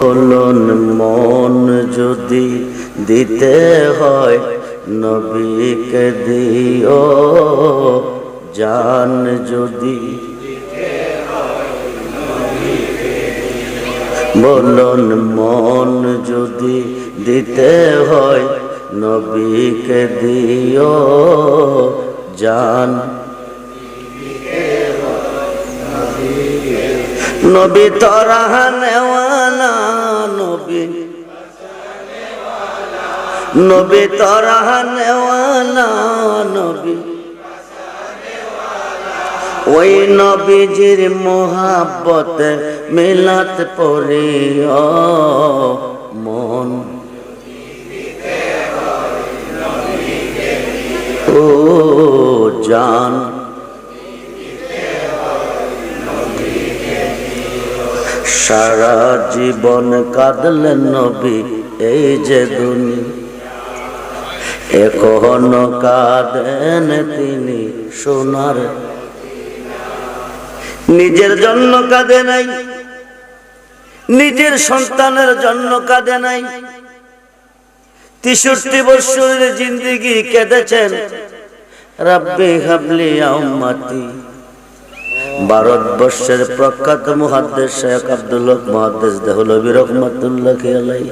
বলুন মন যদি দিতে হয় নবীকে দিও, জান যদি বলুন মন যদি দিতে হয় নবীকে দিও, জান নবী তরাহনেওয়ালা, নবী তরাহনেওয়ালা, নবী ওই নবীজির মোহাব্বতে মিলাত পড়িও মন, ও জান সারা জীবন কাঁদলেন নবী এই যে দুনিয়া, এখনো কাঁদেন তিনি সোনার, নিজের জন্য কাঁদে নাই, নিজের সন্তানের জন্য কাঁদে নাই, 63 বছরের জিন্দেগি কেঁদেছেন রাব্বি হাবলি উম্মতি। ভারতবর্ষের প্রখ্যাত মুহাদ্দিস শেখ আব্দুল হক মুহাদ্দিস দেহলভী রাহমাতুল্লাহি আলাইহি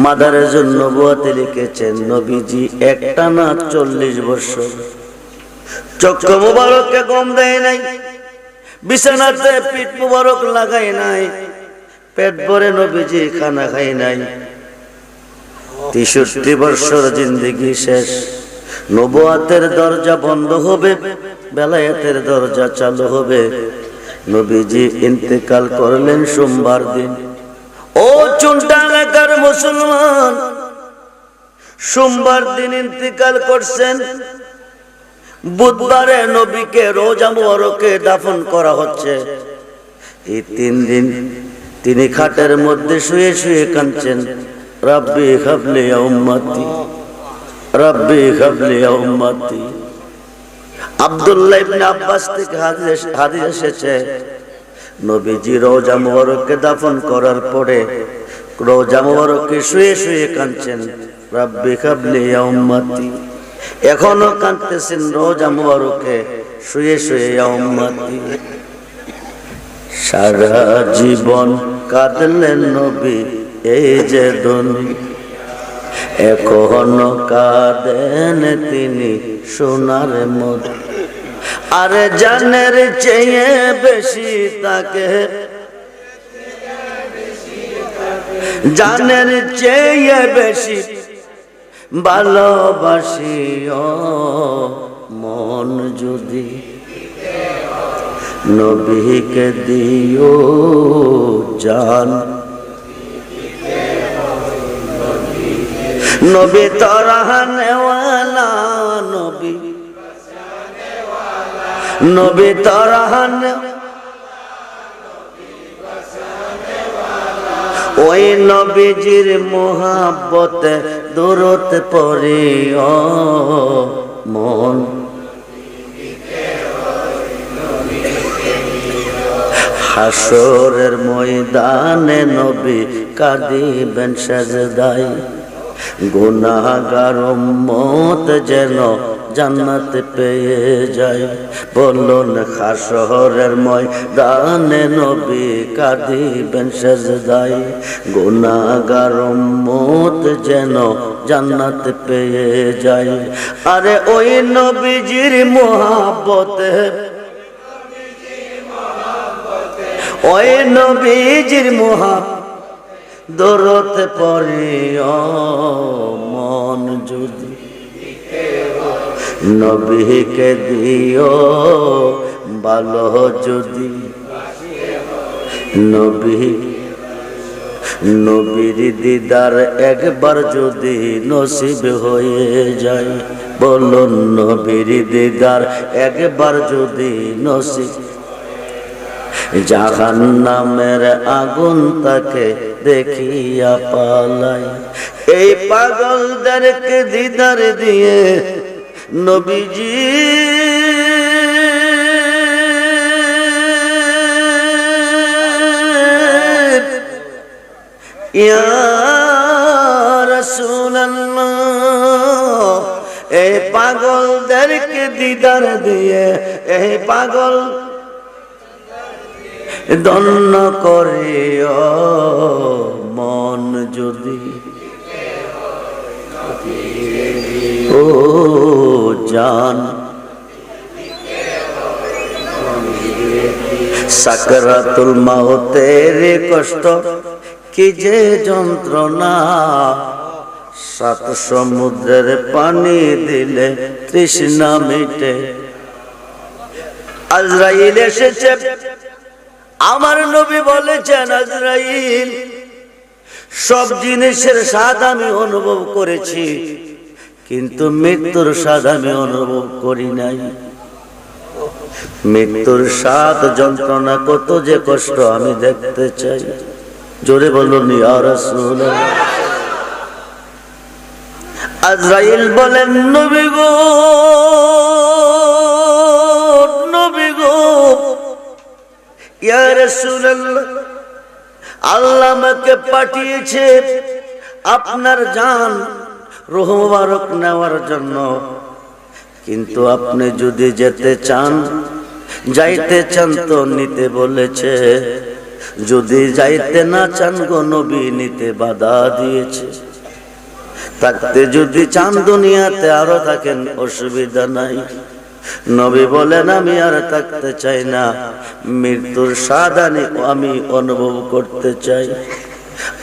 মাদারেজুন নবুওয়াতে লিখেছেন, নবীজি একটানা 40 বছর চক্ষু মুবারকে ঘুম দেয় নাই, বিছানাতে পিঠ মুবারক লাগায় নাই, পেট ভরে নবীজি খানা খায় নাই। 63 বছর জিন্দেগি শেষ, নবুওয়াতের দরজা বন্ধ হবে, বেলায়েতের দরজা চালু হবে। নবীজি ইন্তেকাল করলেন সোমবার দিন। ও চুনটা এলাকার মুসলমান, সোমবার দিন ইন্তেকাল করছেন, বুধবারে নবীকে রোজা মুবারকে দাফন করা হচ্ছে। এই 3 দিন তিনি খাটের মধ্যে শুয়ে শুয়ে কাঁদছেন, রাব্বি হাবলি উম্মতি, রাব্বি হাবলি উম্মতি। আব্দুল্লাহ ইবনে আব্বাস থেকে হাদিস এসেছে, নবীজি রওজা মুবারককে দাফন করার পরে রওজা মুবারকে শুয়ে শুয়ে কাঁদছেন, রাব্বি হাবলি উম্মতি। এখনো কাঁদতেছেন রওজা মুবারকে শুয়ে শুয়ে উম্মতি। সারা জীবন কাঁদলেন নবী এই যে দুনিয়া, এখনো কাঁদেন তিনি সোনার মতো। আরে জানের চেয়ে বেশি তাকে, জানের চেয়ে বেশি ভালোবাসিও মন যদি নবীকে দিও, জান নবী তরাহনেওয়ালা, নবী নবী তরাহনে ওই নবীজির মোহাব্বতে দরুদ পড়িও মন, হাসরের ময়দানে নবী কাঁদিবেন সেজদায়, গুনাহগার উম্মত যেন জান্নাত পেয়ে যায়। বলুন হাসরের ময়দানে নবী কাঁদিবেন সেজদায়, গুনাহগার উম্মত যেন জান্নাত পেয়ে যায়। আরে ওই নবীজির মোহাব্বতে, ওই নবীজির মোহাব্বতে দরুদ পড়িও মন যদি নবীকে দিও, ভালো যদি নবীর দিদার একবার যদি নসিব হয়ে যায়। বলুন নবীর দিদার একবার যদি নসিব, জাহান্নামের আগুন তাকে দেখিয়া পালাই। এই পাগলদেরকে দিদার দিয়ে নবীজি ইয়া রাসূলুল্লাহ, এই পাগলদেরকে দিদার দিয়ে, এই পাগল দন্ন করিও মন যদি ও জান। সাকরাতুল মাউতের কষ্ট কি যে যন্ত্রণা, সাত সমুদ্রের পানি দিলে তৃষ্ণা মিটে। আজরাইল এসেছে, আমার নবী বলেছেন আজরাইল সব জিনিসের স্বাদ আমি অনুভব করেছি, কিন্তু মৃত্যুর স্বাদ আমি অনুভব করি নাই। মৃত্যুর স্বাদ যন্ত্রণা কত যে কষ্ট আমি দেখতে চাই। জোরে বলুন ইয়া রাসূলুল্লাহ। আজরাইল বলেন নবী গো, নবী গো, ইয়া রাসূলুল্লাহ, আল্লাহ আমাকে পাঠিয়েছে আপনার জান রূহ মুবারক নেওয়ার জন্য, কিন্তু আপনি যদি যেতে চান, যাইতে চান তো নিতে বলেছে, যদি যাইতে না চান গো নবী নিতে বাধা দিয়েছে। থাকতে যদি চান দুনিয়াতে আরো থাকেন, অসুবিধা নাই। নবী বলেন আমি আর থাকতে চাই না, মৃত্যুর স্বাদ আমি অনুভব করতে চাই।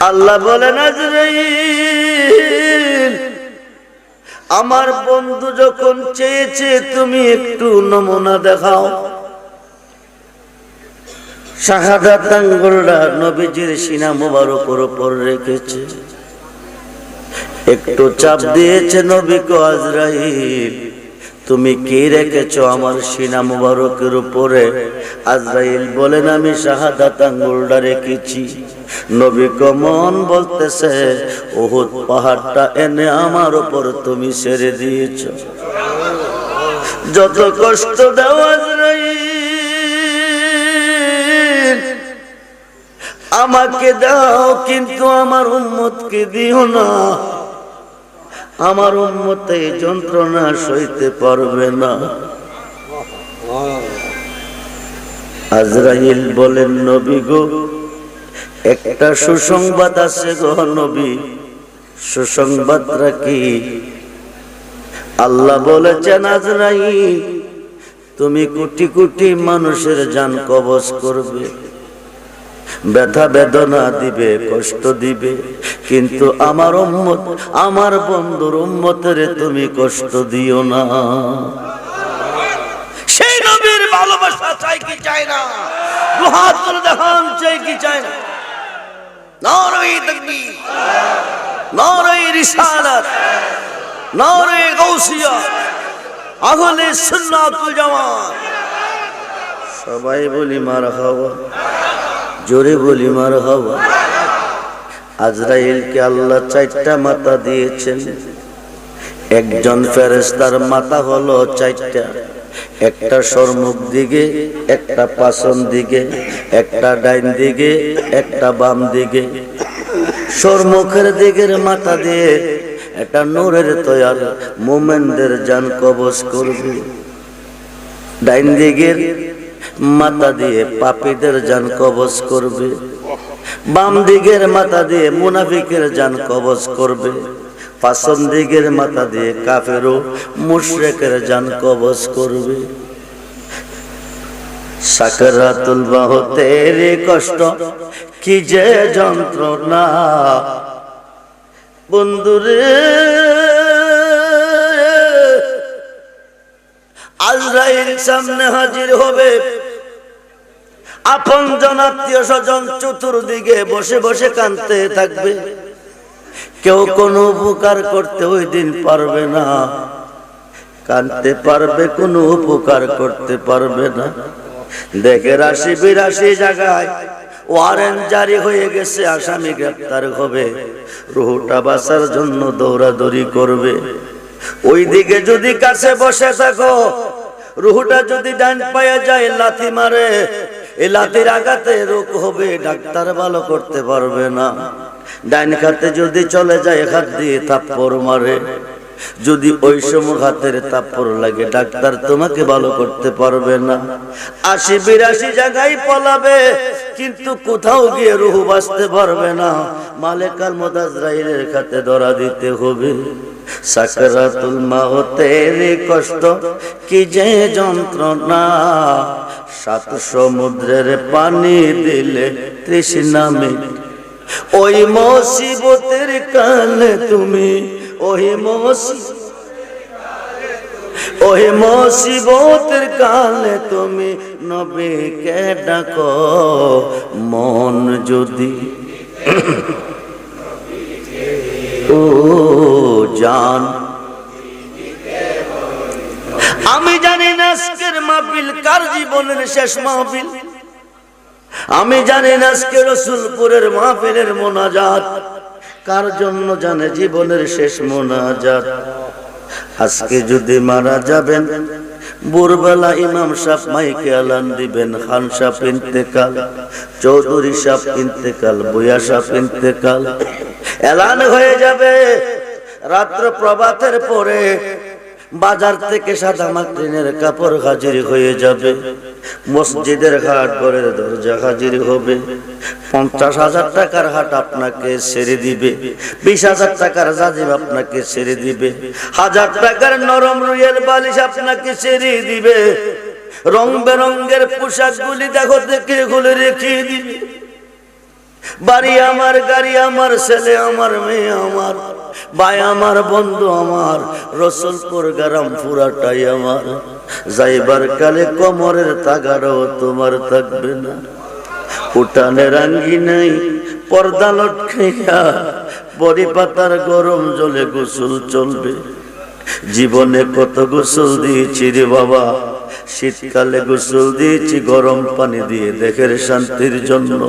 আল্লাহ বলেন আজরাইল, আমার বন্ধু যখন চেয়েছে তুমি একটু নমুনা দেখাও। শাহাদাত আঙ্গুলটা নবীজির সিনা মুবারকের উপর রেখেছে, একটু চাপ দিয়েছে নবীকে, আজরাইল তুমি কি রেখেছো আমার সিনা মুবারকের উপরে? আজরাইল বলেন আমি শাহাদাত আঙ্গুলটা রেখেছি। নবী মন বলতেছে উহুদ পাহাড়টা এনে আমার উপর তুমি ছেড়ে দিয়েছ। যত কষ্ট দাও আজরাইল আমাকে দাও, কিন্তু আমার উম্মতকে দিও না। আমার উম্মত এই যন্ত্রণা সইতে পারবে না। আজরাইল বলেন নবী গো, একটা সুসংবাদ আছে গো নবী, সুসংবাদটা কি? আল্লাহ বলেছেন আজরাইল তুমি কোটি কোটি মানুষের জান কবজ করবে, ব্যথা বেদনা দিবে, কষ্ট দিবে, কিন্তু আমার উম্মত, আমার বন্ধুর উম্মতের তুমি কষ্ট দিও না। সেই নবীর ভালোবাসা চাই কি চাই না? দুহাত তুলে দেখান চাই কি চাই না? নারে তাকবীর, নারে রিসালাত, নারে গাউসিয়া, আহলে সুন্নাত ওয়াল জামাত। সবাই বলি মারহাবা, জোরে বলি মারহাবা। আজরাইলকে আল্লাহ চারটা মাথা দিয়েছেন। একজন ফেরেশতার মাথা হলো চারটা, একটা সম্মুখ দিকে, একটা পাছন দিকে, একটা ডাইন দিকে, একটা বাম দিকে। সম্মুখের দিকের মাথা দিয়ে একটা নূরের তৈয়ার মুমিনদের জান কবজ করবে, ডাইন দিকের মাথা দিয়ে পাপীদের জান কবজ করবে, বাম দিকের মাথা দিয়ে মুনাফিকের জান কবজ করবে, পাছন দিকের মাথা দিয়ে কাফের ও মুশরিকের জান কবজ করবে। সাকরাতুল মাউতের কষ্ট কি যে যন্ত্রণা, বন্ধুরে আজরাইল সামনে হাজির হবে। আপনজন আত্মীয় স্বজন চতুর্দিকে বসে বসে কাঁদতে থাকবে। কেউ কোনো উপকার করতে ওই দিন পারবে না, কাঁদতে পারবে, কোনো উপকার করতে পারবে না। দেখে ৮০-৮২ জায়গায় ওয়ারেন্ট জারি হয়ে গেছে, আসামি গ্রেফতার হবে, রুহটা বাঁচার জন্য দৌড়াদৌড়ি করবে। ওই দিকে যদি কাছে বসে থাকো, রুহটা যদি ডান পায়ে যায় লাথি মারে, এই লাঠির আঘাতে রোগ হবে, ডাক্তার ভালো করতে পারবে না। ডাইন হাতে যদি চলে যায় হাত দিয়ে থাপ্পড় মারে, যদি ওই সময় হাতের থাপ্পড় লাগে ডাক্তার তোমাকে ভালো করতে পারবে না। ৮০-৮২ জায়গায় পলাবে, কিন্তু কোথাও গিয়ে রূহ বাঁচতে পারবে না। মালেকাল মউত আজরাইলের হাতে ধরা দিতে হবে। সাকরাতুল মাউতের কষ্ট কি যে যন্ত্রণা, ৭ সমুদ্রের পানি দিলে তৃষ্ণা মিটে। ওই মুসিবতের কালে তুমি, ওই মুসিবতের কালে তুমি নবীকে ডাকো, মন যদি ও জান। আমি জানি না আজকের মাহফিল কার জীবনের শেষ মাহফিল, আমি জানি না আজকে রসুলপুরের মাহফিলের মোনাজাত কার জন্য জানে জীবনের শেষ মোনাজাত। আজকে যদি মারা যাবেন, ভোরবেলা ইমাম সাহেব মাইকে এলান দিবেন, খান সাহেব ইন্তেকাল, চৌধুরী সাহেব ইন্তেকাল, বুয়া সাহেব ইন্তেকাল, এলান হয়ে যাবে। রাত্র প্রভাতের পরে বাজার থেকে সাদা মাকড়িনের কাপড় হাজির হয়ে যাবে, মসজিদের হাট ঘরের দরজা হাজির হবে। ৫০,০০০ টাকার হাট আপনাকে ছেড়ে দিবে, ২০,০০০ টাকার জাজিম আপনাকে ছেড়ে দিবে, ১০০০ টাকার নরম রুইয়ের বালিশ আপনাকে ছেড়ে দিবে। রং বেরঙ্গের পোশাক গুলি দেখো দেখে খুলে রেখে দিবে। বাড়ি আমার, গাড়ি আমার, ছেলে আমার, মেয়ে আমার, ভাই আমার, বন্ধু আমার, রসুলপুর গ্রাম পুরাটাই আমার। যাইবার কালে কোমরের তাগারও তোমার থাকবে না। উঠানের আঙ্গিনাই পর্দা লটকাইয়া বড়ি পাতার গরম জলে গোসল চলবে। জীবনে কত গোসল দিয়েছি রে বাবা, শীতকালে গোসল দিয়েছি গরম পানি দিয়ে দেখের শান্তির জন্য,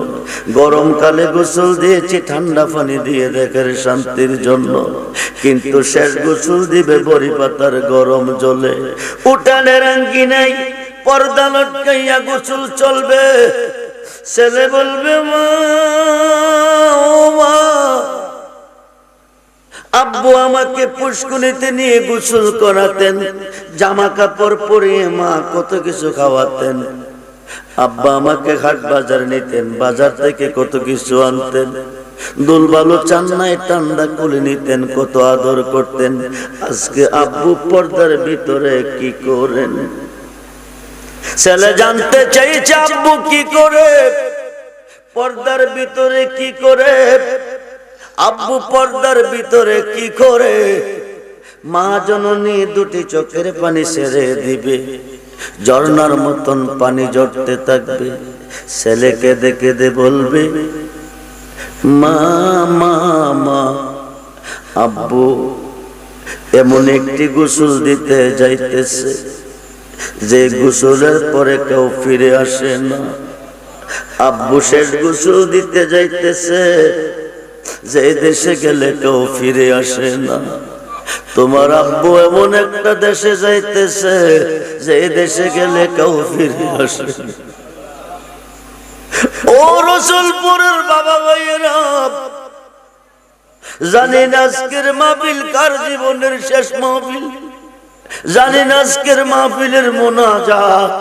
গরমকালে গোসল দিয়েছি ঠান্ডা পানি দিয়ে দেখের শান্তির জন্য, কিন্তু শেষ গোসল দিবে বড়ি পাতার গরম জলে। উঠানের আঙ্গিনাই পর্দা লটকাইয়া গোসল চলবে। ছেলে বলবে মা, ও মা, আব্বু আমাকে পুষ্কুনিতে নিয়ে গোসল করাতেন, জামা কাপড় পরিয়ে মা কত কিছু খাওয়াতেন। আব্বা আমাকে হাট বাজার নিতেন, বাজার থেকে কত কিছু আনতেন, দুলবালু চান্নায় ঠান্ডা কুলে নিতেন, কত আদর করতেন। আজকে আব্বু পর্দার ভিতরে কি করেন? ছেলে জানতে চাইছে আব্বু কি করে, পর্দার ভিতরে কি করে, আব্বু পর্দার ভিতরে কি করে। মা জননী দুটি চোখের পানি ছেড়ে দিবে, ঝর্ণার মতন পানি ঝরতে থাকবে। ছেলেকে দেখে দে বলবে মা মা মা। আব্বু এমন একটি গোসল দিতে যাইতেছে যে গোসলের পরে কেউ ফিরে আসে না। আব্বু শেষ গোসল দিতে যাইতেছে যে দেশে গেলে কেউ ফিরে আসে না। তোমার আব্বু এমন একটা দেশে যাইতেছে যে দেশে গেলে কেউ ফিরে আসে না। ও রসুলপুরের বাবা ভাইয়েরা, জানি না আজকের মাহফিল কার জীবনের শেষ মাহফিল, জানি না আজকের মাহফিলের মোনাজাত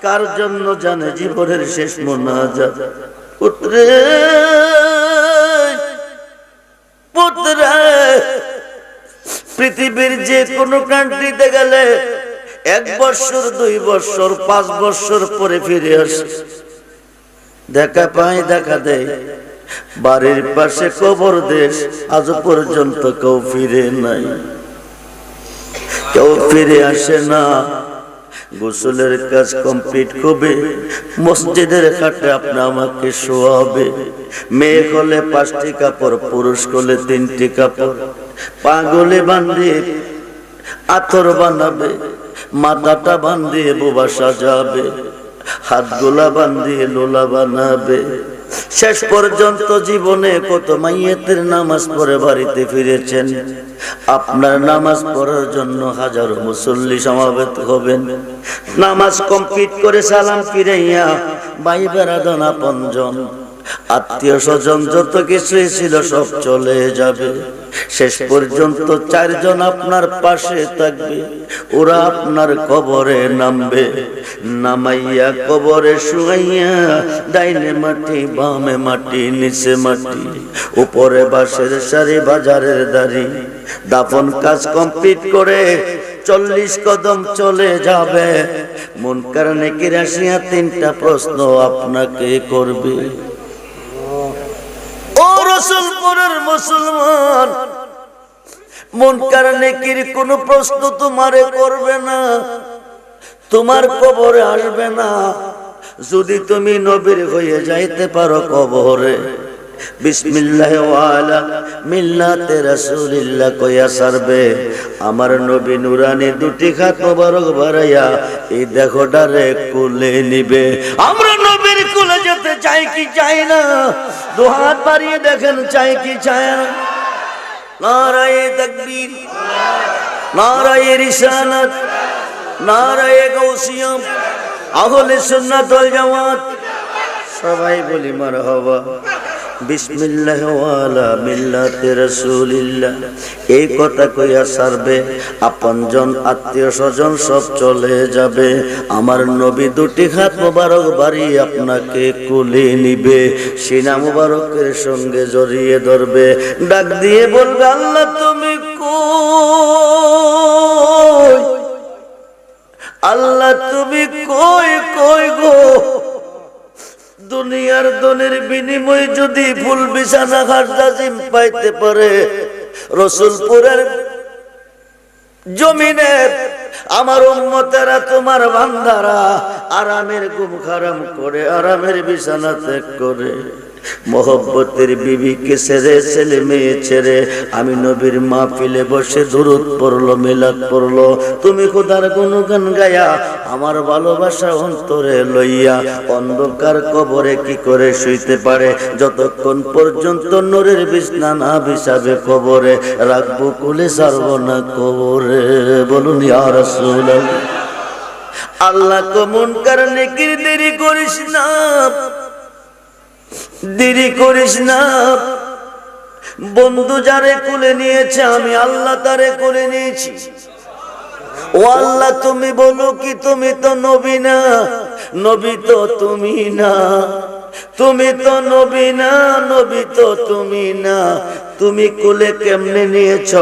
কার জন্য জানে জীবনের শেষ মোনাজাত। পুত্রে পুত্রে, পৃথিবীর যে কোনো কান্ট্রিতে গেলে 1 বছর 2 বছর 5 বছর পরে ফিরে আসে, দেখা পায় দেখা দেয়। বাড়ির পাশে কবর দেশ, আজ পর্যন্ত কেউ ফিরে নাই, কেউ ফিরে আসে না। গোসলের কাজ কমপ্লিট হবে, মসজিদের খাটে আপনি আমাকে শোয়াবে। মেয়ে হলে 5টি কাপড়, পুরুষ হলে 3টি কাপড়, পাগলে বান্ধিয়ে আতর বানাবে, মাথাটা বান্ধিয়ে বোবা সাজাবে, হাতগুলা বান্ধিয়ে লোলা বানাবে। শেষ পর্যন্ত জীবনে কত মাইয়েতের নামাজ পড়ে বাড়িতে ফিরেছেন। আপনার নামাজ পড়ার জন্য হাজারো মুসল্লি সমাবেত হবেন। নামাজ কমপ্লিট করে সালাম ফিরাইয়া ভাই বেড়াদন আপনজন আত্মীয় স্বজন যত কিছুই ছিল সব চলে যাবে। শেষ পর্যন্ত চারজন আপনার পাশে থাকবে। ওরা আপনার কবরে নামবে, নামাইয়া কবরে শুয়াইয়া ডাইনে মাটি বামে মাটি নিচে মাটি, উপরে বাঁশের সারি বাজারের দাড়ি। দাফন কাজ কমপ্লিট করে 40 কদম চলে যাবে। মুনকার নেকির আসিয়া 3টা প্রশ্ন আপনাকে করবে। ও রসুলপুরের মুসলমান, মুনকার নেকির কোন প্রশ্ন তোমারে করবে না, তোমার কবরে আসবে না। যদি তুমি নবীর হয়ে যাইতে পারো কবরে, বিসমিল্লাহ ওয়ালা মিল্লাতে রাসূলিল্লাহ কইয়া সারবে। আমার নবী নুরানি 2টি হাত মোবারক বাড়াইয়া এই দেখো ডারে কোলে নিবে। আমরা নবীর কোলে যেতে চাই কি চাই না? 2 হাত বাড়িয়ে দেখেন, চাই কি চায় না? নারায়ে তাকবীর, নারায়ে রিসালাত, নারায়ে গাউসিয়া, আহলে সুন্নাত ওয়াল জামাত। সবাই বলি মারহাবা। বিসমিল্লাহ ওয়ালা মিল্লাতে রাসূলিল্লাহ এই কথা কইয়া সারবে। আপনজন আত্মীয় স্বজন সব চলে যাবে। আমার নবী 2টি হাত মোবারক বাড়িয়ে আপনাকে কোলে নিবে, সিনা মোবারকের সঙ্গে জড়িয়ে ধরবে, ডাক দিয়ে বলবে আল্লাহ তুমি কই, আল্লাহ তুমি কই কই গো। দুনিয়ার দনের বিনিময়ে যদি ফুল বিছানা খাট জাজিম পাইতে পারে, রসুলপুরের জমিনের আমার উম্মতেরা তোমার বান্দারা আরামের ঘুম হারাম করে, আরামের বিছানা ত্যাগ করে, মোহব্বতের বিবিকে ছেড়ে, ছেলে মেয়ে ছেড়ে আমি নবীর মাহফিলে বসে দুরূদ পড়লো, মিলাদ পড়লো। তুমি খোদার গুণগান গায়া আমার ভালোবাসা অন্তরে লইয়া অন্ধকার কবরে কি করে শুইতে পারে? যতক্ষণ পর্যন্ত নূরের বিছনা না বিছাবে কবরে রাখবো, কুলে ছাড়বো না কবরে। বলুন ইয়া রাসূলুল্লাহ। আল্লাহ কো মুনকার নেকির দেরি করিস না, দেরি করিস না। বন্ধু যারে কোলে নিয়েছে আমি আল্লাহ তারে কোলে নিয়েছি। ও আল্লাহ তুমি বলো কি তুমি তো নবী না? নবী তো তুমি না, তুমি তো নবী না, নবী তো তুমি না। তুমি কোলে কেমনে নিয়েছ?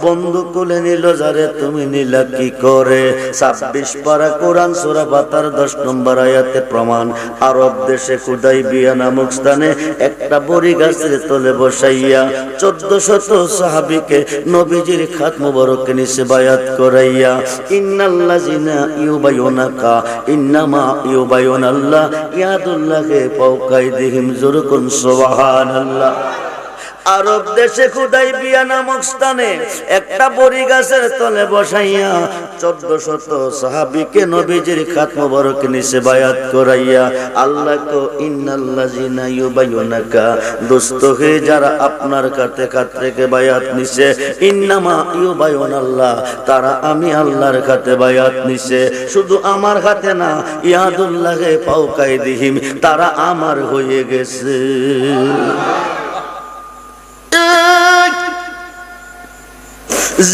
বন্ধু কোলে নিল যারে তুমি নিলা কি করে? 26 পারা কোরআন সূরা বাতার 10 নম্বর আয়াতে প্রমাণ। আরব দেশে হুদাইবিয়া নামক স্থানে একটা বড়ি গাছের তলে বসাইয়া 1400 সাহাবীকে নবীজির খাত মোবারকে নিচে বায়াত করাইয়া ইন্নাল্লাযিনা ইউবাইয়ুনাকা ইন্নামা ইউবাইয়ুনাল্লাহ ইয়াদুল্লাহি ফাওকা আইদিহিম যুরকুন সুবহানাল্লাহ। আরব দেশে হুদাইবিয়া নামক স্থানে একটা বড়ি গাছের তলে বসাইয়া 1400 সাহাবীকে নবীজির খাত মোবারক নিচে বায়াত করাইয়া আল্লাহ কো ইন্নাল্লাযিনা ইউবাইয়ুনাকা, দোস্ত হে যারা আপনার কাছে খাত থেকে বায়াত নিছে, ইন্নামা ইউবাইয়ুনাল্লাহ তারা আমি আল্লাহর কাছে বায়াত নিছে। শুধু আমার হাতে না, ইয়াদুল্লাহি ফাওকা আইদিহিম তারা আমার হয়ে গেছে।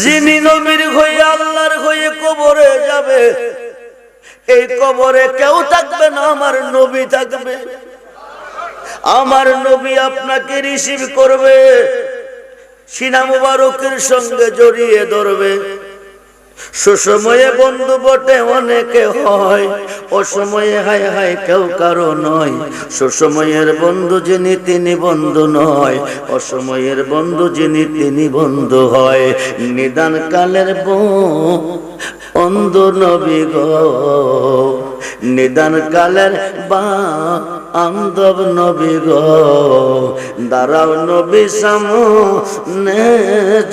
যিনি নবীর হয়ে আল্লাহর হয়ে কবরে যাবে, এই কবরে কেউ থাকবে না, আমার নবী থাকবে। আমার নবী আপনাকে রিসিভ করবে, সিনা মুবারকের সঙ্গে জড়িয়ে ধরবে। সুসময়ে বন্ধু বটে অনেকে হয়, অসময়ে হায় হায় কেউ কারো নয়। সুসময়ের বন্ধু যিনি তিনি বন্ধু নয়, অসময়ের বন্ধু যিনি তিনি বন্ধু হয়। নিদান কালের বন্ধু নবী গো, নিদান কালের বান্ধব নবী গো, দাঁড়াও নবী সামনে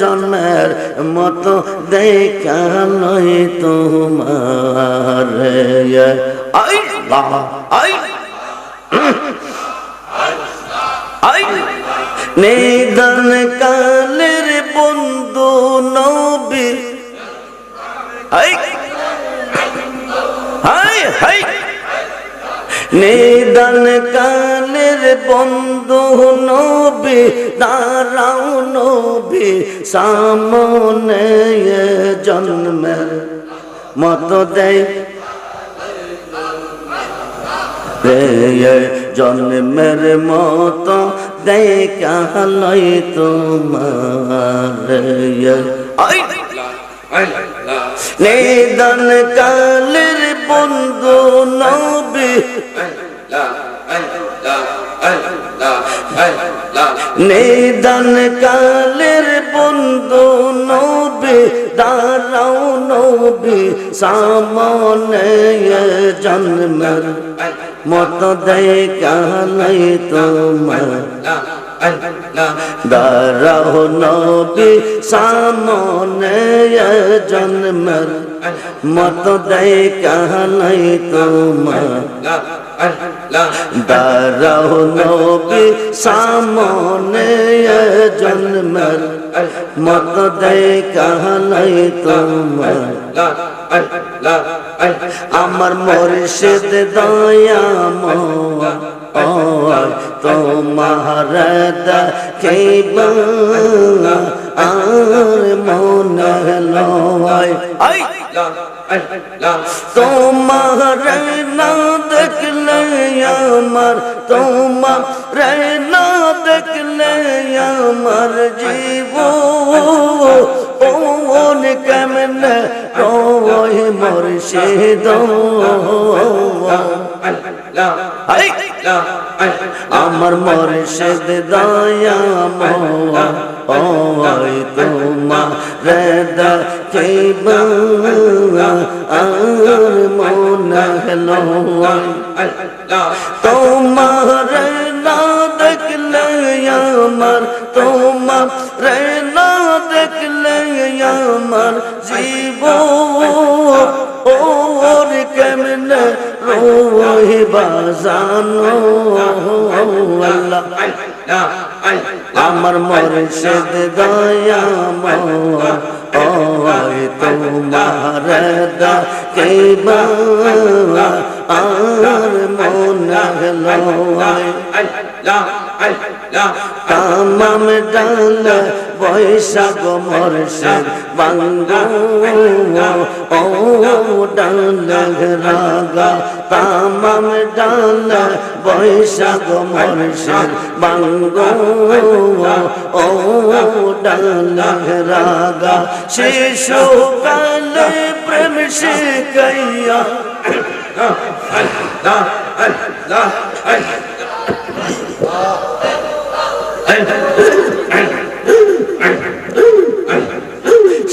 জন্মের মতো দেখা নই তোমার। নিদান কালের বন্ধু নবী হাই হাই হাই নিদান কালের বন্ধু নবী দাঁড়াও নবী সামনে জন্মের মতো দেয় জন্মের মতো দেখালই তোমার নিদান কালের বন্ধু নবী নিদান কালের বন্ধু নবী দাঁড়াও নবী সামনে জন্মের মতো দেখালই তোমার দাঁড়াও নবী সামনে জন্মের মতো দেখালই তোমার দাঁড়াও নবী সামনে জন্মের মতো দেখালই তোমার আমার মুর্শিদ দয়াময় তোমার দেখিব আর মনে লয় তোমার না দেখলে আমার তোমার না দেখলে আমার জীবন কেমনে রয় মুর্শিদ আমার মুর্শিদ দয়াময় তোমার দেখিব আর মনে লয় তোমার না দেখলে আমার তোমার না দেখলে আমার জীবন কেমনে রহিবা জানো আল্লাহ আমার মুর্শিদ দয়াময় তোমার দেখিব আর মনে লয় তামাম ডাল বৈশাখ মুর্শিদ বাঙ্গো ও ডাল রাগা তামাম ডাল বৈশাখ মুর্শিদ বাঙ্গো ও ডাল রাগা শিশু কালে প্রেম শিখাইয়া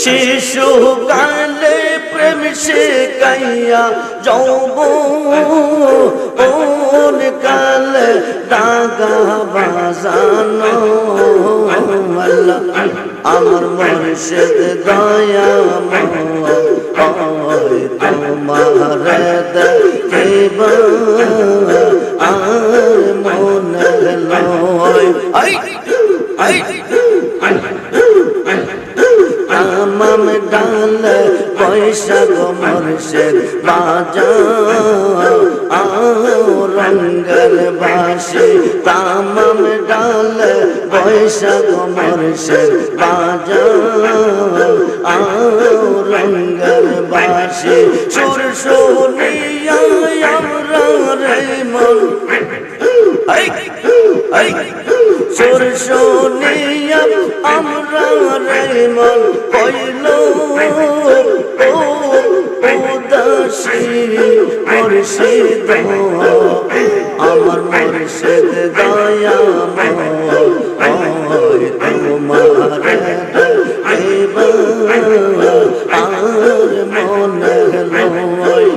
শিশু কালে প্রেম শিখাইয়া যৌবন কালে দাগা বাজানো আল্লাহ আমার মুর্শিদ দয়াময় তোমার দেখিব আর মনে লয় তামাম ডাল বৈশাখ মুর্শিদ বাজাও রঙ্গের বাঁশি তামাম ডাল বৈশাখ মুর্শিদ বাজাও রঙ্গের বাঁশি সুর শুনিয়া আমরা রে মন সুর শুনিয়া আমরা রে মন হইল উদাসী মুর্শিদ আমার মুর্শিদ দয়াময় তোমার দেখিব আর মনে লয়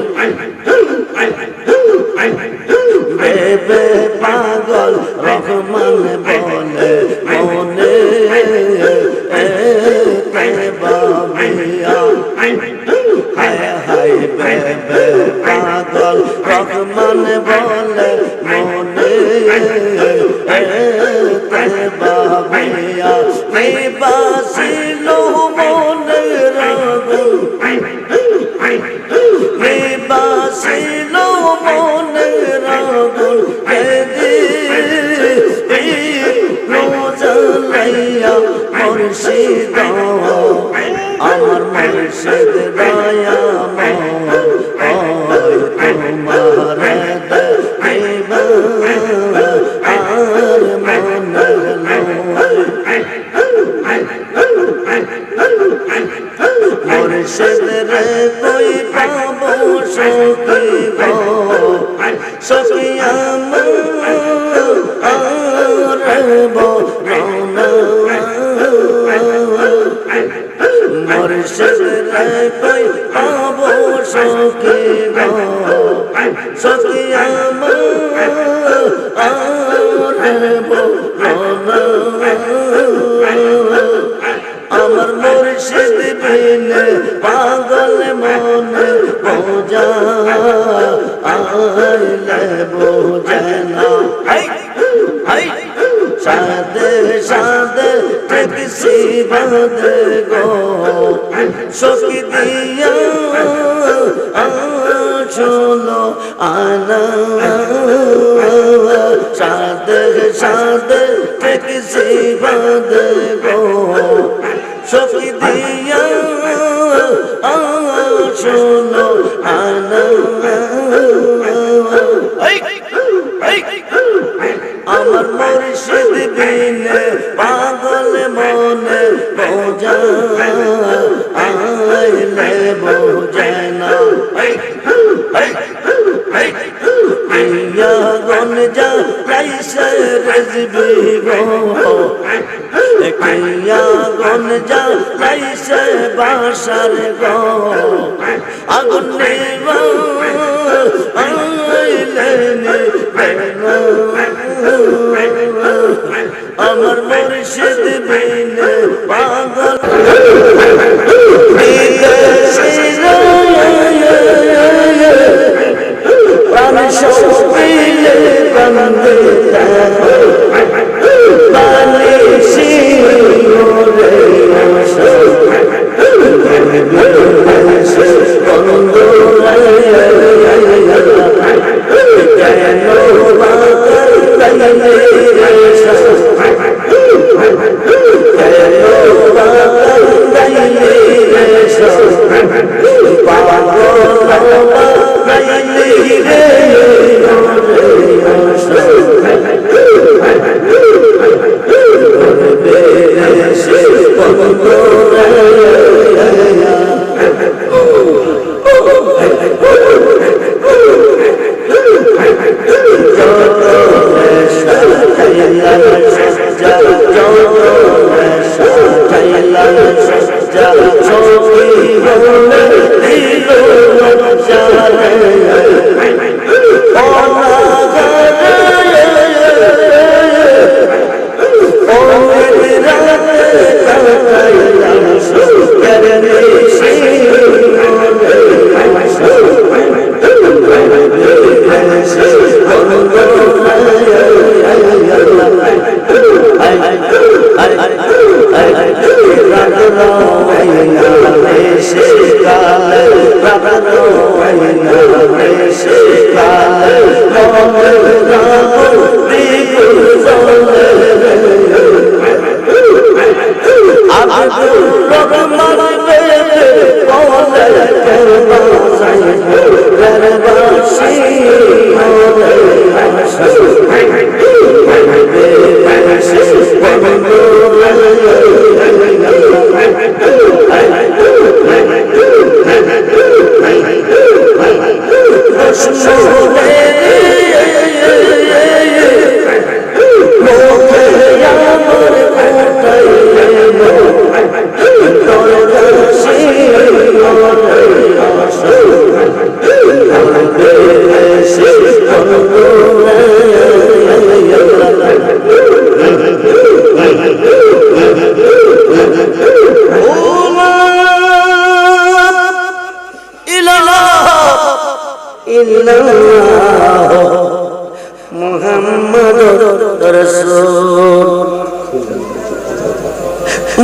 বেবে পাগল রহমান বলে মনে বাবিয়া হায় হায় বেবে পাগল রহমান বলে মনে বাবিয়া নিবাসিল মনের আগুন নিবাসিল মনের আগুন জ্বালাইয়া মুর্শিদ আমার মুর্শিদ দয়াময় তোমার দেখিবা আর মুর্শিদ রে কই পাবো সখী গো সখী আমার বরনা মুর্শিদ রে কই পাবো সখী গো সখী আমার বরনা আমার মুর্শিদ বিনে পাগল মনে বোঝা আইলে বোঝে না সাদে সাদে ট্যাক্সি বাঁধে গো সখী দিয়া চলো আনা সাদে সাদে ট্যাক্সি বাঁধে গো সখী দিয়া চলো আনা আমার মুর্শিদ বিনে পাগল মনে বোঝা আইলে বোঝে না প্রিয়া গন যা লাইসে রেজবি গো প্রিয়া গন যা লাইসে বাসার গো আগুন নেবা আইলে নিবেনা আমার মুর্শিদ বিনে পাগল প্রাণ সপিলে বন্দে বালিশি ওরে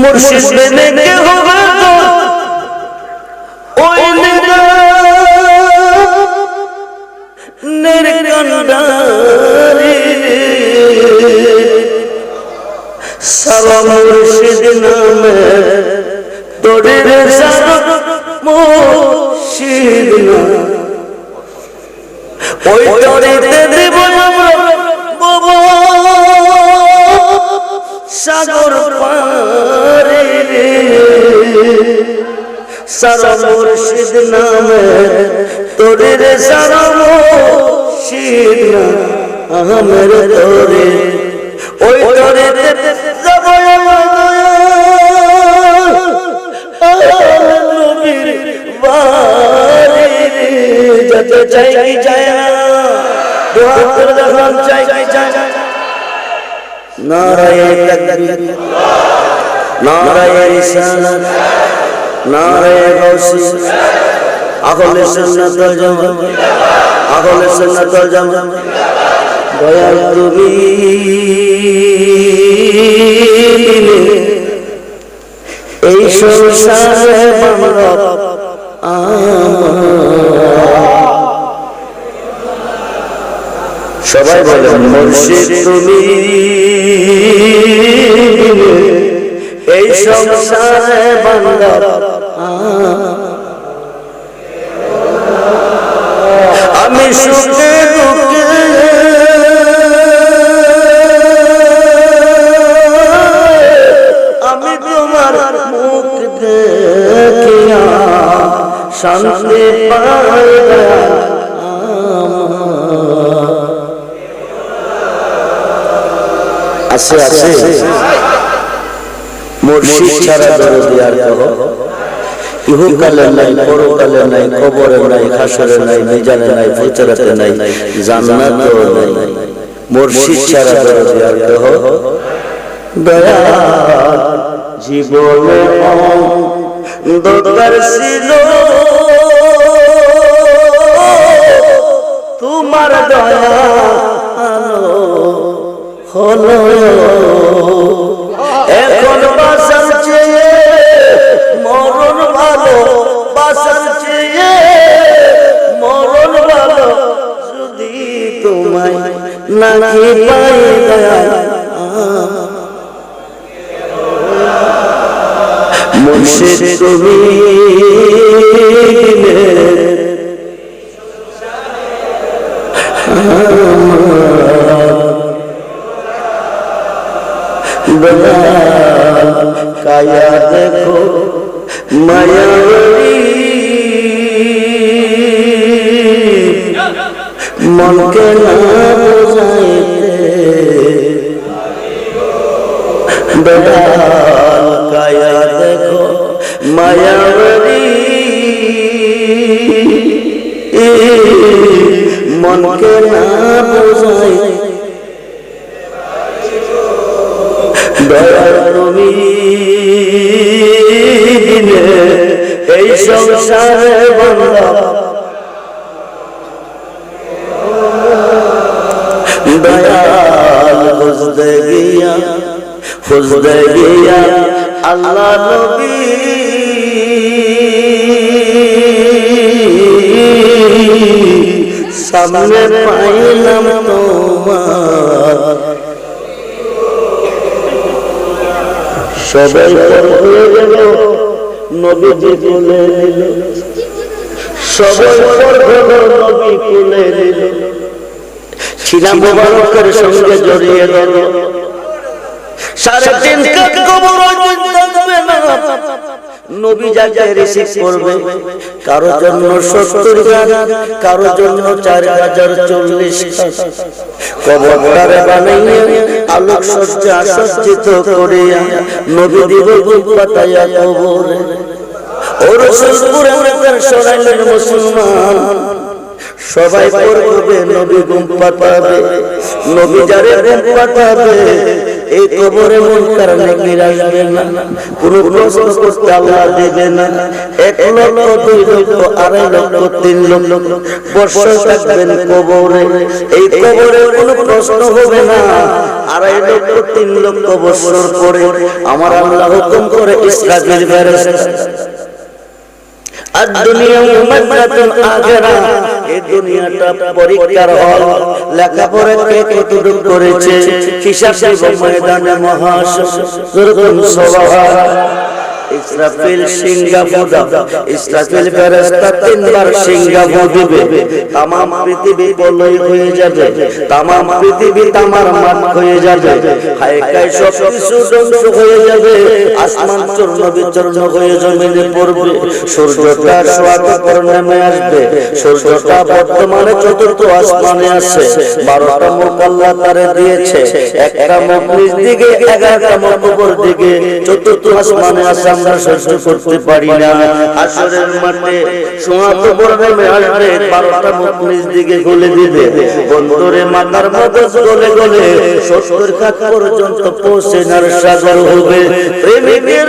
মুর্শিদ বিনে কে হবে তো ওই নির্কান্ডারি সারা মুর্শিদ নামে তোদের সারা মুর্শিদ নামে ওই তরিতে দেব বাবা সাগর পারে সারা মুর্শিদ নামে তোদের সারা মুর্শিদ আমের তোরে ওই তরিতে যাব নবীর বাড়ি যেতে চাই কি চাই না দোয়া করে দেখান চাই কি চাই নারায়ে তাকবীর নারায়ে রিসালাত নারায়ে গাউসি আহলে সুন্নাত ওয়াল জামাত আহলে সুন্নাত ওয়াল জামাত দয়াল তুমি এই সংসারে বাংলা সবাই বলেন মুর্শিদ তুমি এই সংসারে বান্দা আমি সুখে দুঃখে আমি তোমার মুখ দেখিয়া শান্তি পাই আছে আছে মুর্শিদ ছাড়া দরদি আর কহ ইহকালে নাই পরকালে নাই কবরে নাই হাসরে নাই মিজানে নাই ফুতরাতে নাই জান্নাতেও নাই মুর্শিদ ছাড়া দরদি আর কহ দয়া জীবনে দরকার ছিল তোমার দয়া হলো এখন বাসার চেয়ে মরণ ভালো বাসার চেয়ে মরণ ভালো যদি তোমায় নাকি পাই দয়া মুর্শিদ তুমি কায়া দেখো মায়াবী মনকে না বোঝাইতে বেড়াল কায়া দেখো মায়াবী মনকে না বোঝাইতে দয়াল তুমি এই সংসারে বান্দা দয়াল খুঁজতে গিয়া আল্লাহ নবী সামনে পাইলাম তোমার সবাই হয়ে গেল নবীজি কোলে নিল সবাই হলো নবী কোলে নিল ছিলাম মুবারকের সঙ্গে জড়িয়ে গেল 3.5 কাঠ কবর থাকবে না নবী যাকে রিসিভ করবে কারো জন্য 70 গান কারো জন্য 4040 কবরটারে বানাইয়া আলোক সজ্জা সজ্জিত করিয়া নবী দিব পাতায়া কবরে ও রাসূলপুরে আমাদের সরাইলেন মুসলমান সবাই করবে নবী গুম পাঠাবে নবী যারে গুম পাঠাবে এই কবরে মুনকার নাকির আসবে না কোন প্রশ্ন করতে আল্লাহ দেবে না 1 লক্ষ 2 লক্ষ 2.5 লক্ষ 3 লক্ষ বর্ষ থাকবেন কবরে এই কবরে কোনো প্রশ্ন হবে না 2.5 লক্ষ বছর পরে আমার আল্লাহ হুকুম করে ইসরাফিল ফেরেশতা দুনিয়া মুমাজ্জাতুল আখিরা, এই দুনিয়াটা পরীক্ষার হল। লেখাপড়া কে কতটুকু করেছে হিসাব দিব ময়দানে মহাশর। সুবহানাল্লাহ। ইসরাফিল সিংহাফু দাও, ইসরাফিল ফেরেশতা 3 বার সিংহাফু দিবে, तमाम পৃথিবী প্রলয় হয়ে যাবে, तमाम পৃথিবী তামার মাঠ হয়ে যাবে, হায়কায় সব কিছু ধ্বংস হয়ে যাবে, আসমান চূর্ণ বিচূর্ণ হয়ে জমিনে পড়বে, সূর্যটা সোয়াতে পর নেমে আসবে। সূর্যটা বর্তমানে চতুর্থ আসমানে আছে, 12টা মুখ আল্লাহ তারে দিয়েছে, একটা মুখ নিচ দিকে, 11টা মুখ উপর দিকে, চতুর্থ আসমানে আছে। আমরা সহ্য করতে পারি না। হাসরের মাঠে সোয়াতে পর নেমে আসবে, 12টা মুখ নিচ দিকে গলে দিবে, বন্ধুরে মাথার মগজ গলে গলে 70 কাঠ পর্যন্ত পৌঁছে নার সাগর হবে। প্রেমিকের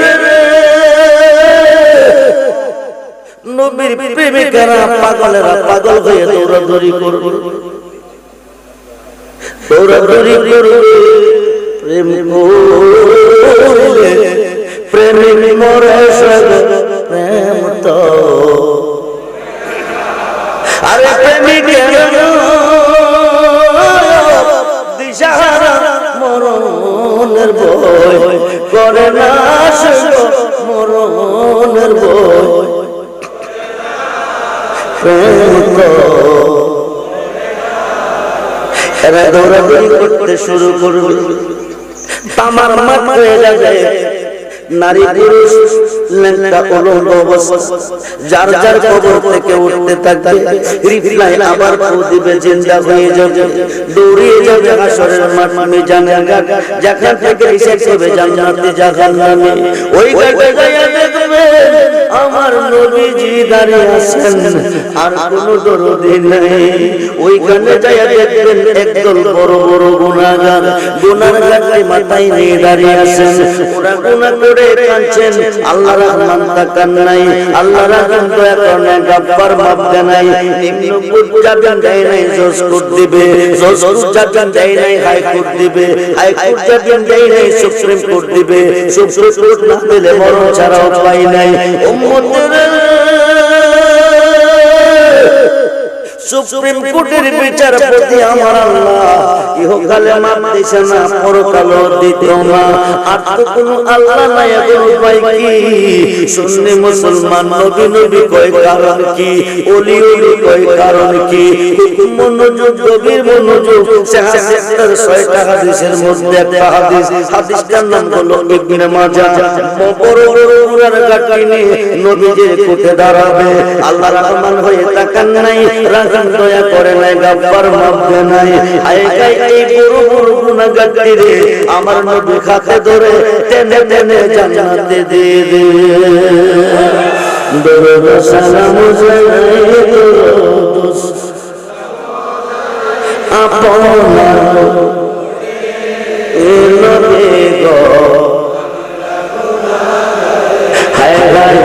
নবীর প্রেমিকেরা পাগলেরা পাগল হয়ে দৌড়াদৌড়ি করবে, দৌড়াদৌড়ি করবে, প্রেম করলে প্রেমিক মরে সাগর প্রেম তো। আরে প্রেমিকের দিশাহারা মরণের ভয় করে না মরণের ভয়, এরা দৌড়াদৌড়ি করতে শুরু করবে, তামার মাঠ হয়ে যাবে, নারী পুরুষ লেঙ্গা উলঙ্গ অবস্থা যার যার কবর থেকে উঠতে থাকবে, রিপ্লাই আবার ফু দিবে, জিন্দা হয়ে যাবে, দৌড়িয়ে যাবে হাসরের মাঠ, মিজানের ঘাট, যেখান থেকে হিসাব হবে জান্নাতে জাহান্নামে। ওই ঘাটে যাইয়া দেখবে আমার নবীজি দাঁড়িয়ে আছেন, আর কোনো দরদি নাই। ওইখানে যাইয়া দেখবেন একদল বড় বড় গুনাহগার, গুনার ঘাটে মাথায় নিয়ে দাঁড়িয়ে আছেন, ওরা গুনাহ করে কাঁদছেন, আল্লাহ রহমান তাকান নাই, আল্লাহ রহমান দয়া করেন, গাফফার মাফ দেন নাই, নিম্ন কোর্ট দেয় নাই, জজ কোর্ট দিবে, জজ কোর্ট দেয় নাই, হাই কোর্ট দিবে, হাই কোর্ট দেয় নাই, সুপ্রিম কোর্ট দিবে, সুপ্রিম কোর্ট না দিলে মরণ ছাড়া উপায় নাই। উম্মতের সুপ্রিম কোর্টের বিচারপতি আমার আল্লাহ ইহকালে মাপ দিছে না, পরকালেও দিত না। আর তো কোনো আল্লাহ নাই, এখন উপায় কি? সুন্নি মুসলমান নবী নবী কয় কারণ কি, ওলি ওলি কয় কারণ কি? মনোযোগ, গভীর মনোযোগ। 6টা হাদিসের মধ্যে একটা হাদিস, হাদিসটার নাম হলো ইবনে মাজাহ। বড় বড় উড়ার গাড়ি নিয়ে নবীজির কোঠে দাঁড়াবে, আল্লাহ রহমান হয়ে তাকান নাই, দয়া করে নাই, গাফফার মাফ দেন নাই। হায়কায় এই বড় বড় গুনাহগার রে আমার নবী হাতে ধরে টেনে টেনে জান্নাতে দিয়ে দিবে। দরুদ সালাম জানাই দরুদ আপনার নবী গো, হায় হায়